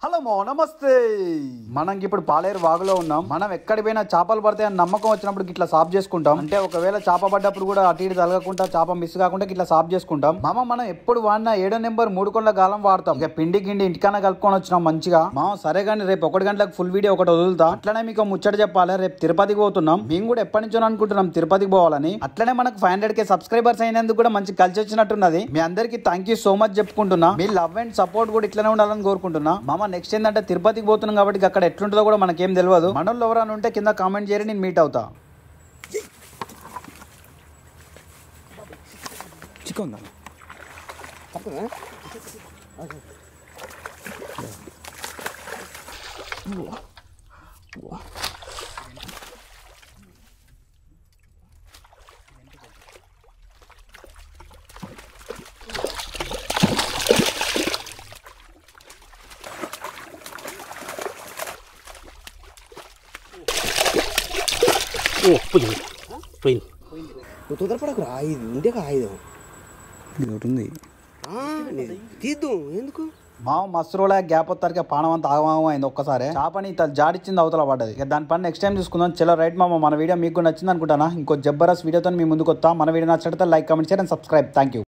Hello మో నమస్తే. మనం ఇప్పుడు పాలేరు వాగులో ఉన్నాం. మనం ఎక్కడికి పోయినా చేపలు పడతాయని నమ్మకం వచ్చినప్పుడు ఇట్లా సాఫ్ చేసుకుంటాం. అంటే ఒకవేళ చేప పడ్డప్పుడు కూడా అటు ఇటు తలగకుండా చేప మిస్ కాకుండా ఇట్లా సాఫ్ చేసుకుంటాం. మనం ఎప్పుడు వాడినా 7 నెంబర్ 3 కొండల గాలం వాడతాం. ఇక పిండి గిండి ఇంటికన్నా కలుపుకొని వచ్చినాం మంచిగా. సరే కానీ రేపు 1 గంటలకు ఫుల్ వీడియో ఒకటి వదులుతా. అట్లనే మీకు ముచ్చట చెప్పాలి, రేపు తిరుపతికి పోతున్నాం. మేము కూడా ఎప్పటి నుంచో అనుకుంటున్నాం తిరుపతికి పోవాలని. అట్లనే మనకు 500K సబ్స్క్రైబర్స్ అయినందుకు కూడా మంచి కలిసి వచ్చినట్టున్నది. మీ అందరికి థ్యాంక్ యూ సో మచ్ చెప్పుకుంటున్నా. మీ లవ్ అండ్ సపోర్ట్ కూడా ఇట్లనే ఉండాలని కోరుకుంటున్నా. నెక్స్ట్ ఏంటంటే తిరుపతికి పోతున్నాం కాబట్టి అక్కడ ఎట్లుంటుందో కూడా మనకేం తెలియదు. మనోళ్ళు ఎవరైనా ఉంటే కింద కామెంట్ చేయరు, నేను మీట్ అవుతా. చికెన్ తొందరపడకు ఐదు ఉంటే ఆయుధం ఇది ఒకటి ఉంది తీద్దాం. ఎందుకు మస్తు రోజుల గ్యాప్ వస్తారికి పానం అంతా ఆగమాగం అయింది. ఒక్కసారి చేపని జాడిచ్చింది అవతల పడ్డది. ఇక దాని పని నెక్స్ట్ టైం చూసుకుందాం. చలో రైట్ మామ, మన వీడియో మీకు నచ్చింది అనుకుంటానా. ఇంకో జబర్దస్త్ వీడియోతో మీ ముందుకు వస్తాం. మన వీడియో నచ్చినట్లయితే like, comment, share and subscribe. Thank you.